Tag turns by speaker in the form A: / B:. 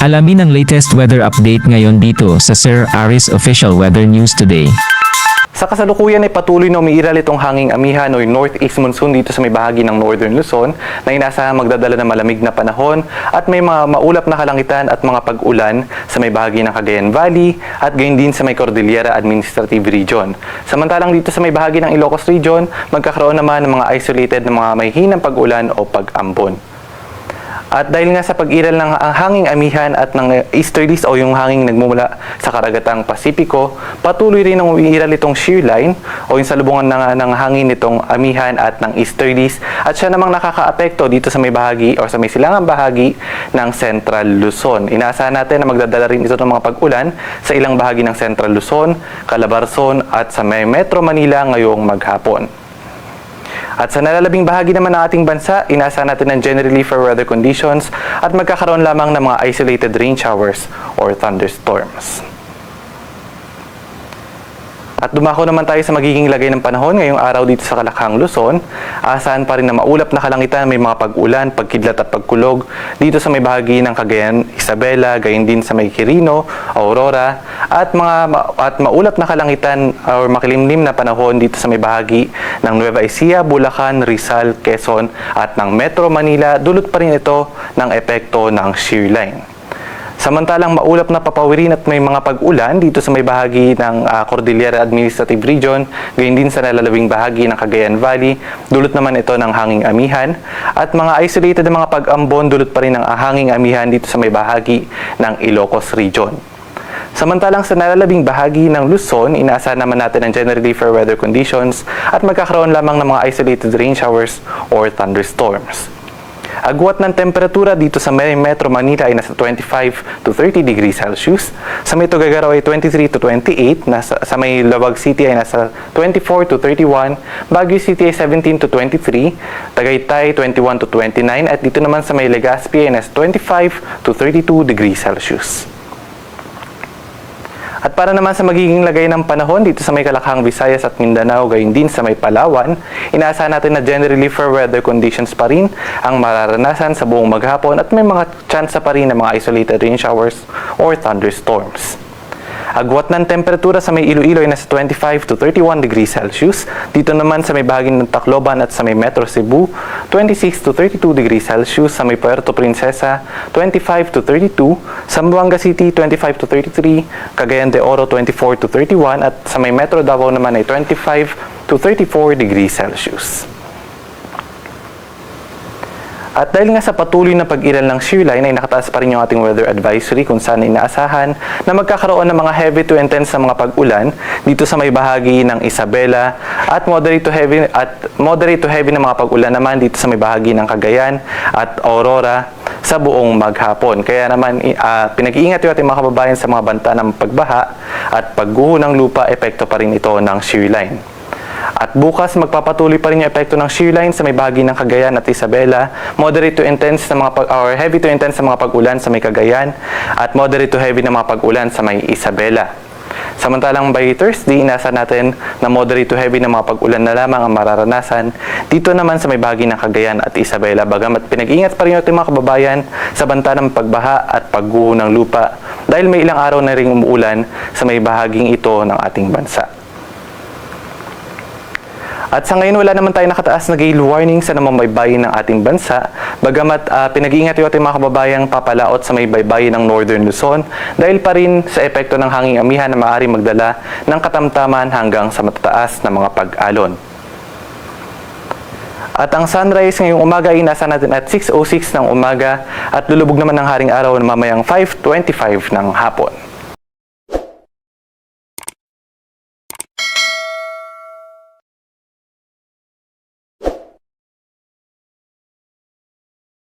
A: Alamin ang latest weather update ngayon dito sa Sir Aris Official Weather News Today.
B: Sa kasalukuyan ay patuloy na umiiral itong hanging amihan o yung northeast monsoon dito sa may bahagi ng northern Luzon na inaasahan magdadala ng malamig na panahon at may mga maulap na kalangitan at mga pag-ulan sa may bahagi ng Cagayan Valley at gayon din sa may Cordillera Administrative Region. Samantalang dito sa may bahagi ng Ilocos Region, magkakaroon naman ng mga isolated na mga may hinang pag-ulan o pag-ambon. At dahil nga sa pag-iral ng hanging amihan at ng easterlies o yung hanging nagmumula sa karagatang Pasipiko, patuloy rin ang umiiral itong shear line o yung salubungan ng hangin nitong amihan at ng easterlies at siya namang nakakaapekto dito sa may bahagi o sa may silangang bahagi ng Central Luzon. Inaasahan natin na magdadala rin ito ng mga pag-ulan sa ilang bahagi ng Central Luzon, Calabarzon at sa may Metro Manila ngayong maghapon. At sa nalalabing bahagi naman ng ating bansa, inaasahan natin ng generally fair weather conditions at magkakaroon lamang ng mga isolated rain showers or thunderstorms. At dumako naman tayo sa magiging lagay ng panahon ngayong araw dito sa Kalakhang, Luzon. Asahan pa rin na maulap na kalangitan, may mga pag-ulan, pagkidlat at pagkulog dito sa may bahagi ng Cagayan, Isabela, gayon din sa may Quirino, Aurora, at maulap na kalangitan or makilimlim na panahon dito sa may bahagi ng Nueva Ecija, Bulacan, Rizal, Quezon at ng Metro Manila. Dulot pa rin ito ng epekto ng shear line. Samantalang maulap na papawirin at may mga pag-ulan dito sa may bahagi ng Cordillera Administrative Region, gayon din sa nalalabing bahagi ng Cagayan Valley, dulot naman ito ng hanging amihan at mga isolated na mga pag-ambon, dulot pa rin ng hanging amihan dito sa may bahagi ng Ilocos Region. Samantalang sa nalalabing bahagi ng Luzon, inaasahan naman natin ang generally fair weather conditions at magkakaroon lamang ng mga isolated rain showers or thunderstorms. Agwat ng temperatura dito sa Metro Manila ay nasa 25 to 30 degrees Celsius. Sa may Tuguegarao ay 23 to 28. Sa may Labag City ay nasa 24 to 31. Baguio City ay 17 to 23. Tagaytay 21 to 29. At dito naman sa may Legazpi ay nasa 25 to 32 degrees Celsius. At para naman sa magiging lagay ng panahon dito sa may Kalakhang, Visayas at Mindanao, gayon din sa may Palawan, inaasahan natin na generally fair weather conditions pa rin ang mararanasan sa buong maghapon at may mga tsansa pa rin ng mga isolated rain showers or thunderstorms. Agwat ng temperatura sa may Iloilo ay nasa 25 to 31 degrees Celsius. Dito naman sa may bahagi ng Tacloban at sa may Metro Cebu, 26 to 32 degrees Celsius. Sa may Puerto Princesa, 25 to 32. Sa Buanga City, 25 to 33. Cagayan de Oro, 24 to 31. At sa may Metro Davao naman ay 25 to 34 degrees Celsius. At dahil nga sa patuloy na pag-iral ng shear line ay nakataas pa rin yung ating weather advisory kung saan inaasahan na magkakaroon ng mga heavy to intense na mga pag-ulan dito sa may bahagi ng Isabela at moderate to heavy na mga pag-ulan naman dito sa may bahagi ng Cagayan at Aurora sa buong maghapon. Kaya naman pinag-iingat yung ating mga kababayan sa mga banta ng pagbaha at pagguho ng lupa, epekto pa rin ito ng shear line. At bukas magpapatuloy pa rin yung epekto ng shear line sa may bahagi ng Cagayan at Isabela, moderate to intense na mga heavy to intense na mga pag-ulan sa may Cagayan at moderate to heavy na mga pag-ulan sa may Isabela. Samantalang by Thursday, inasa natin na moderate to heavy na mga pag-ulan na lamang ang mararanasan dito naman sa may bahagi ng Cagayan at Isabela. Bagamat pinag-iingat pa rin yung mga kababayan sa banta ng pagbaha at pagguho ng lupa dahil may ilang araw na ring umuulan sa may bahaging ito ng ating bansa. At sa ngayon, wala naman tayo nakataas na gale warning sa namambaybayin ng ating bansa. Bagamat pinag-iingat yung ating mga kababayang papalaot sa may baybayin ng Northern Luzon dahil pa rin sa epekto ng hanging amihan na maaaring magdala ng katamtaman hanggang sa matataas na mga pag-alon. At ang sunrise ngayong umaga ay nasa natin at 6:06 ng umaga at lulubog naman ng haring araw na mamayang 5:25 ng hapon.